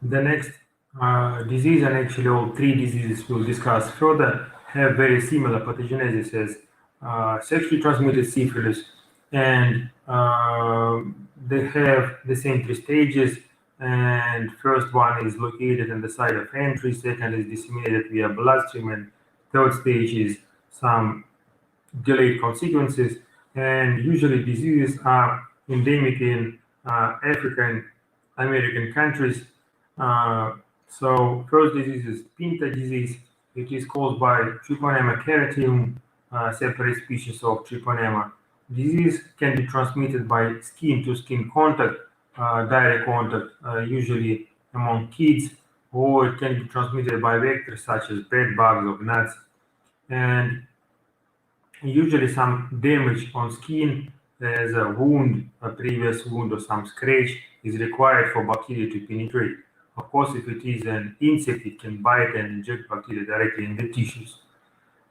The next disease, and actually all three diseases we'll discuss further, have very similar pathogenesis as sexually transmitted syphilis, and they have the same three stages. And first one is located in the site of entry, second is disseminated via bloodstream, and third stage is some delayed consequences. And usually diseases are endemic in African American countries. Uh, so first disease is Pinta disease. It is caused by Treponema keratium, separate species of Treponema. Disease can be transmitted by skin-to-skin contact, direct contact, usually among kids, or it can be transmitted by vectors such as bed bugs or gnats. And usually some damage on skin as a wound, a previous wound or some scratch is required for bacteria to penetrate. Of course, if it is an insect, it can bite and inject bacteria directly in the tissues.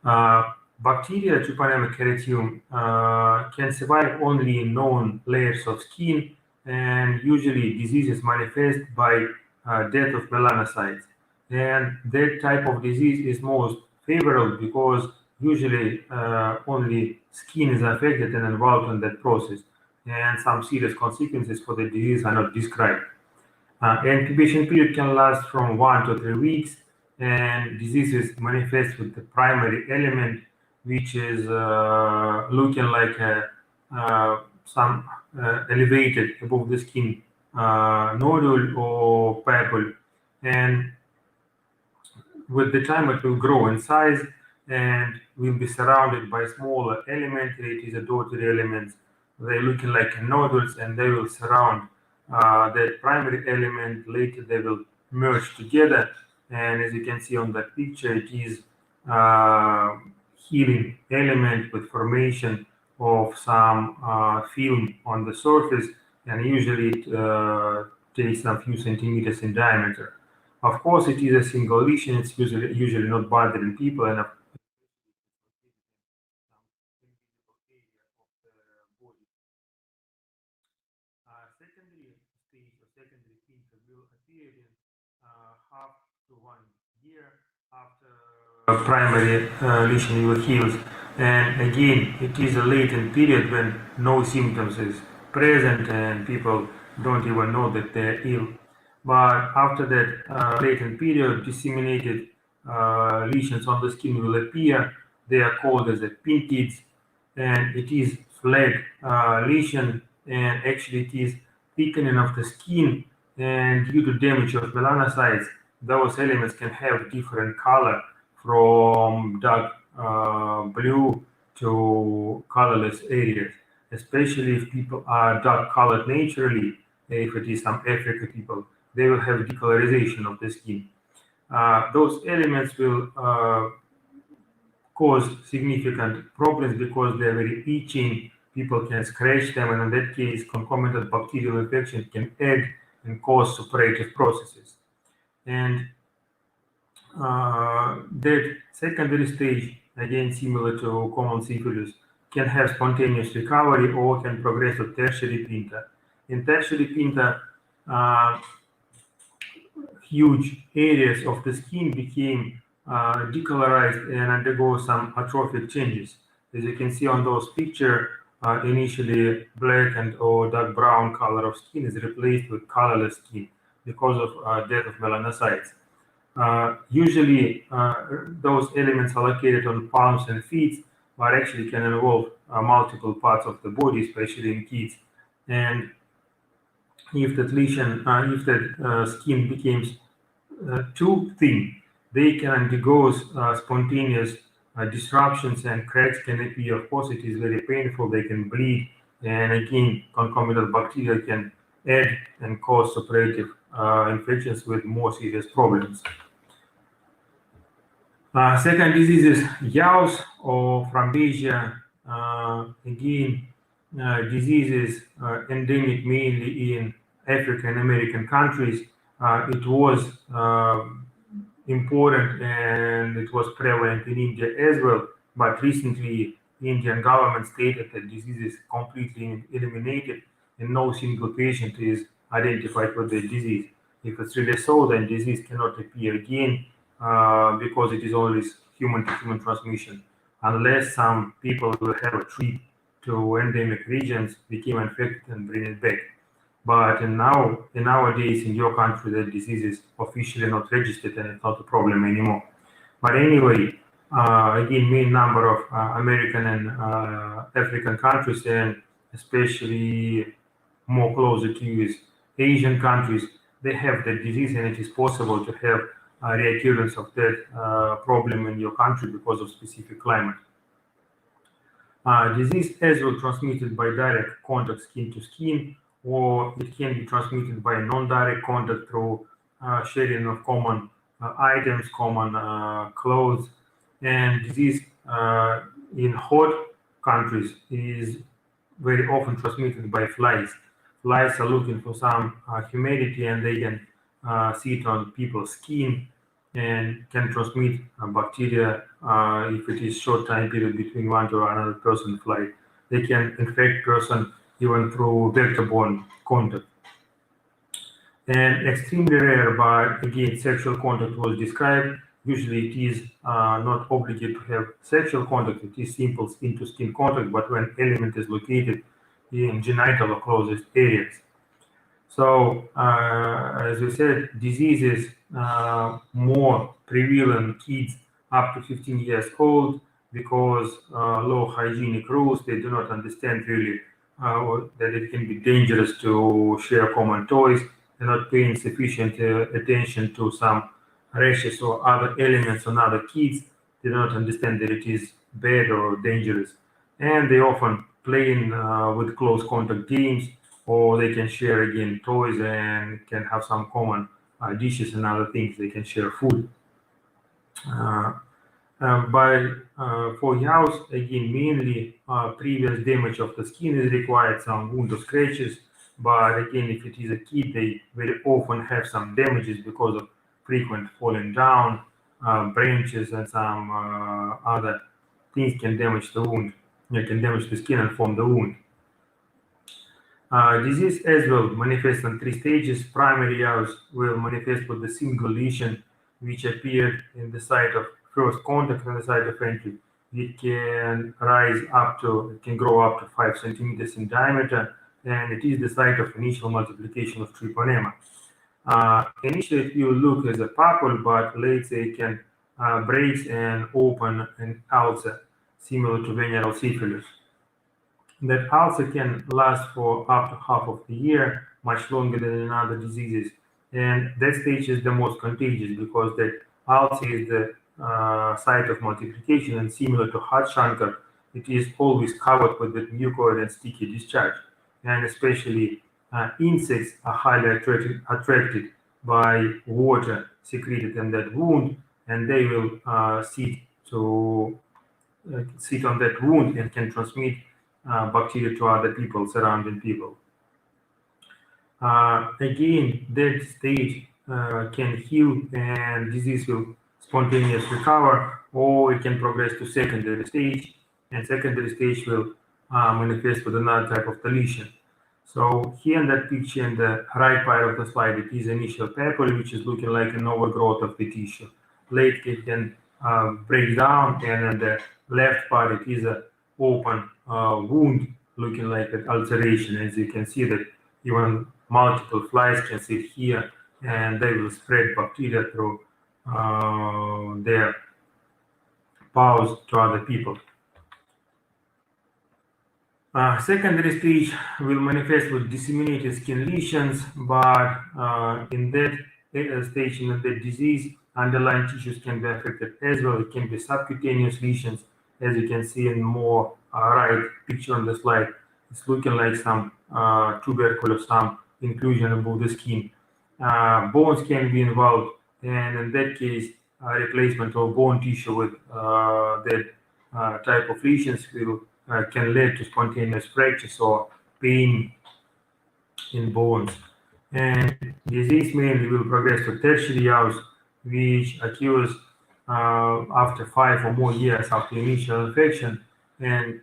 Bacteria Treponema keratium can survive only in known layers of skin, and usually diseases manifest by death of melanocytes. And that type of disease is most favorable because usually only skin is affected and involved in that process, and some serious consequences for the disease are not described. Incubation period can last from 1 to 3 weeks, and diseases manifest with the primary element, which is looking like some elevated above the skin nodule or papule, and with the time it will grow in size and will be surrounded by smaller elements. It is a dotted elements. They're looking like nodules, and they will surround that primary element. Later they will merge together, and as you can see on that picture, it is healing element with formation of some film on the surface, and usually it takes a few centimeters in diameter. Of course, it is a single lesion. It's usually not bothering people, and secondary stage or secondary pinta will appear in half to 1 year after primary lesion will heals. And again, it is a latent period when no symptoms is present and people don't even know that they're ill. But after that latent period, disseminated lesions on the skin will appear. They are called as a pintids, and it is flag lesion, and actually it is thickening of the skin, and due to damage of melanocytes, those elements can have different color from dark blue to colorless areas, especially if people are dark colored naturally. If it is some African people, they will have decolorization of the skin. Those elements will cause significant problems because they're very itching. People can scratch them, and in that case, concomitant bacterial infection can add and cause suppurative processes. And that secondary stage, again similar to common syphilis, can have spontaneous recovery or can progress to tertiary pinta. In tertiary pinta, uh, huge areas of the skin became decolorized and undergo some atrophic changes. As you can see on those pictures, initially black and or dark brown color of skin is replaced with colorless skin because of death of melanocytes. Usually, those elements are located on palms and feet, but actually can involve multiple parts of the body, especially in kids. And if that lesion, if that skin becomes too thin, they can undergo spontaneous disruptions and cracks can appear. Of course, it is very painful. They can bleed, and again, concomitant bacteria can add and cause suppurative infections with more serious problems. Second disease is yaws or Frambasia. Again, diseases endemic mainly in African American countries. It was important and it was prevalent in India as well. But recently, Indian government stated that disease is completely eliminated and no single patient is identified with the disease. If it's really so, then disease cannot appear again because it is always human-to-human transmission, unless some people will have a trip to endemic regions, became infected, and bring it back. But nowadays in your country, the disease is officially not registered and it's not a problem anymore. But anyway, again, main number of American and African countries, and especially more closer to US Asian countries, they have the disease, and it is possible to have reoccurrence of that problem in your country because of specific climate. Disease as well transmitted by direct contact skin to skin, or it can be transmitted by non-direct contact through sharing of common items, common clothes, and disease in hot countries is very often transmitted by flies. Flies are looking for some humidity, and they can sit on people's skin and can transmit bacteria if it is short time period between one to another person fly. They can infect person even through vector-borne contact. And extremely rare, but again, sexual contact was described. Usually it is not obligated to have sexual contact. It is simple skin-to-skin contact, but when element is located in genital or closest areas. So, as we said, diseases more prevalent kids up to 15 years old because low hygienic rules. They do not understand really that it can be dangerous to share common toys. They're not paying sufficient attention to some rashes or other elements on other kids. They do not understand that it is bad or dangerous. And they often playing with close contact games, or they can share again toys and can have some common dishes and other things. They can share food. For yaws, again, mainly previous damage of the skin is required, some wound or scratches. But again, if it is a kid, they very often have some damages because of frequent falling down, branches, and some other things can damage the wound. It can damage the skin and form the wound. Disease as well manifests on 3 stages. Primary yaws will manifest with a single lesion which appeared in the site of first contact and the site of entry. It can it can grow up to 5 centimeters in diameter, and it is the site of initial multiplication of treponema. Initially, it will look as a purple, but later it can break and open an ulcer, similar to venereal syphilis. That ulcer can last for up to half of the year, much longer than in other diseases. And that stage is the most contagious because that ulcer is the site of multiplication, and similar to heart chancre, it is always covered with the mucoid and sticky discharge. And especially insects are highly attracted by water secreted in that wound, and they will sit on that wound and can transmit bacteria to other people, surrounding people. Again, that stage can heal and disease will spontaneously recover, or it can progress to secondary stage, and secondary stage will manifest with another type of deletion. So here in that picture, in the right part of the slide, it is initial papilla, which is looking like an overgrowth of the tissue. Later it can break down, and in the left part, it is an open wound looking like an ulceration. As you can see that even multiple flies can sit here, and they will spread bacteria through their paws to other people. Secondary stage will manifest with disseminated skin lesions, but in that stage, in that disease, underlying tissues can be affected as well. It can be subcutaneous lesions, as you can see in more right picture on the slide. It's looking like some tubercle or some inclusion above the skin. Bones can be involved, and in that case, replacement of bone tissue with that type of lesions can lead to spontaneous fractures or pain in bones. And disease mainly will progress to tertiary yaws, which occurs after 5 or more years after initial infection, and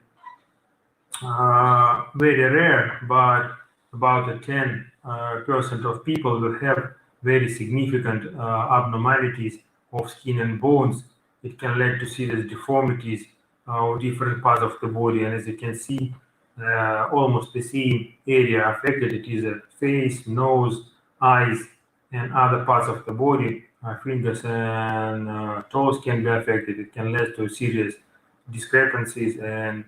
very rare, but about 10% of people will have very significant abnormalities of skin and bones. It can lead to serious deformities of different parts of the body. And as you can see, almost the same area affected. It is the face, nose, eyes, and other parts of the body. Fingers and toes can be affected. It can lead to serious discrepancies, and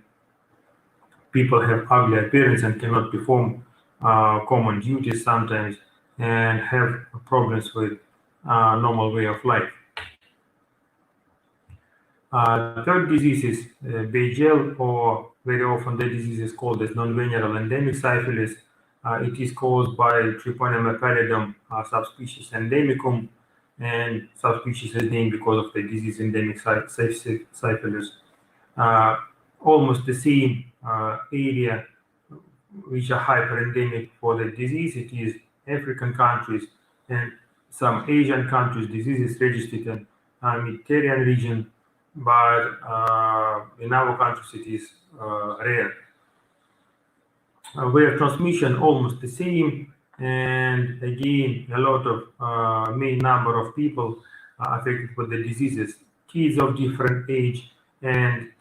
people have ugly appearance and cannot perform common duties sometimes, and have problems with normal way of life. Third disease is Beigel, or very often the disease is called as non-venereal endemic syphilis. It is caused by Treponema pallidum subspecies endemicum, and subspecies is named because of the disease endemic syphilis. Almost the same area which are hyperendemic for the disease. It is African countries and some Asian countries. Disease is registered in Mediterranean region, but in our countries it is rare. Where transmission almost the same, and again a lot of main number of people affected with the diseases, kids of different age, and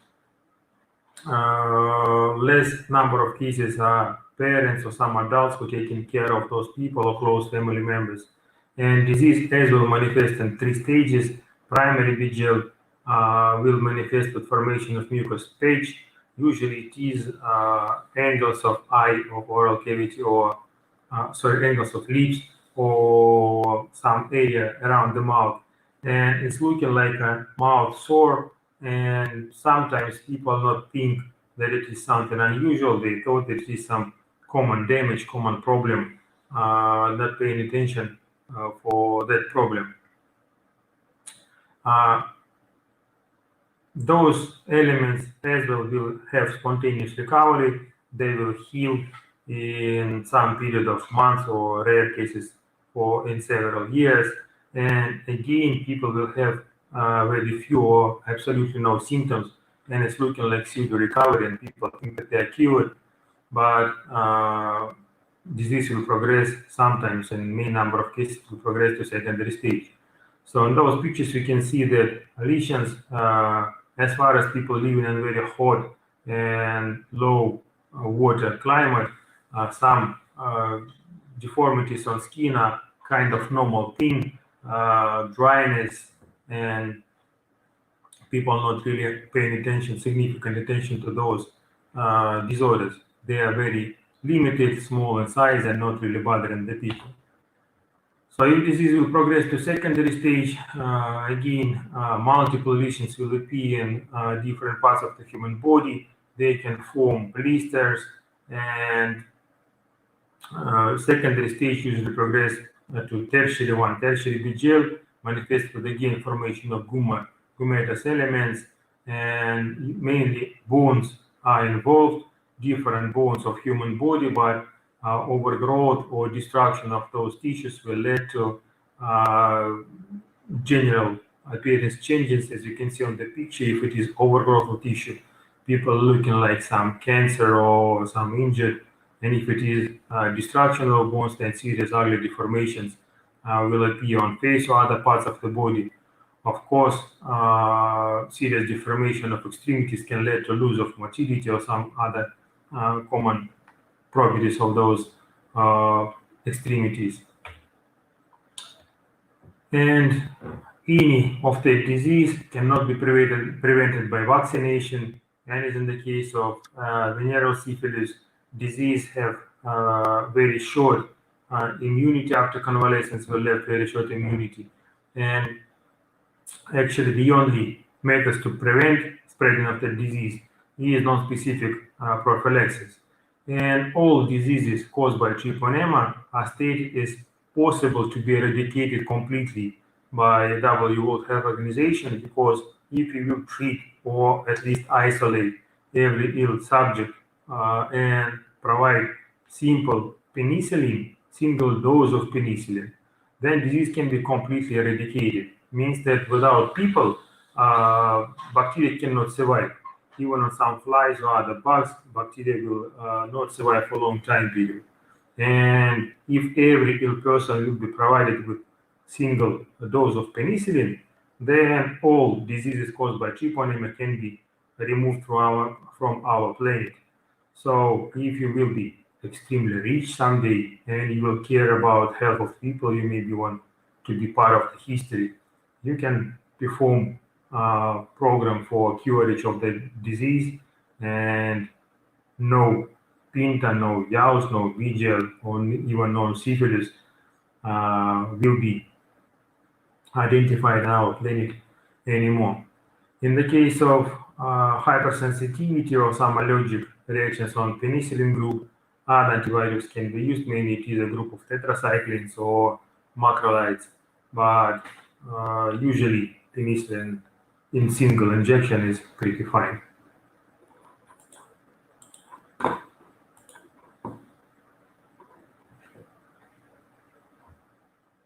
less number of cases are parents or some adults who are taking care of those people or close family members. And disease as will manifest in 3 stages. Primary vigil will manifest with formation of mucous patch. Usually it is angles of eye or oral cavity, or angles of lips, or some area around the mouth. And it's looking like a mouth sore, and sometimes people not think that it is something unusual. They thought it is some common damage, common problem, not paying attention for that problem. Those elements as well will have spontaneous recovery. They will heal in some period of months, or rare cases for in several years. And again, people will have very few or absolutely no symptoms, and it's looking like pseudo recovery, and people think that they are cured, but disease will progress sometimes, and main number of cases will progress to secondary stage. So in those pictures, we can see that lesions, as far as people living in very hot and low water climate, some deformities on skin are kind of normal thing, dryness, and people not really paying attention, significant attention to those disorders. They are very limited, small in size, and not really bothering the people. So if disease will progress to secondary stage, again, multiple lesions will appear in different parts of the human body. They can form blisters, and secondary stage usually progress to tertiary one. Tertiary Beigel manifests with again formation of gummatous elements, and mainly bones are involved, different bones of human body, but overgrowth or destruction of those tissues will lead to general appearance changes. As you can see on the picture, if it is overgrowth of tissue, people looking like some cancer or some injured, and if it is destruction of bones, then serious ugly deformations will appear on face or other parts of the body. Of course, serious deformation of extremities can lead to loss of motility or some other common properties of those extremities. And any of the disease cannot be prevented by vaccination, and as in the case of venereal syphilis, disease have very short immunity after convalescence, will have very short immunity. And actually the only methods to prevent spreading of the disease is non-specific prophylaxis. And all diseases caused by treponema are stated as possible to be eradicated completely by WHO World Health Organization, because if you will treat or at least isolate every ill subject and provide simple penicillin, single dose of penicillin, then disease can be completely eradicated. Means that without people, bacteria cannot survive. Even on some flies or other bugs, bacteria will not survive for a long time period. And if every ill person will be provided with single dose of penicillin, then all diseases caused by treponema can be removed from our planet. So if you will be extremely rich someday and you will care about health of people, you maybe want to be part of the history, you can perform a program for curage of the disease, and no Pinta, no Yaus, no Vigil, or even no syphilis will be identified in our clinic anymore. In the case of hypersensitivity or some allergic reactions on penicillin group, other antibiotics can be used. Mainly it is a group of tetracyclines or macrolides, but usually penicillin in single injection is pretty fine.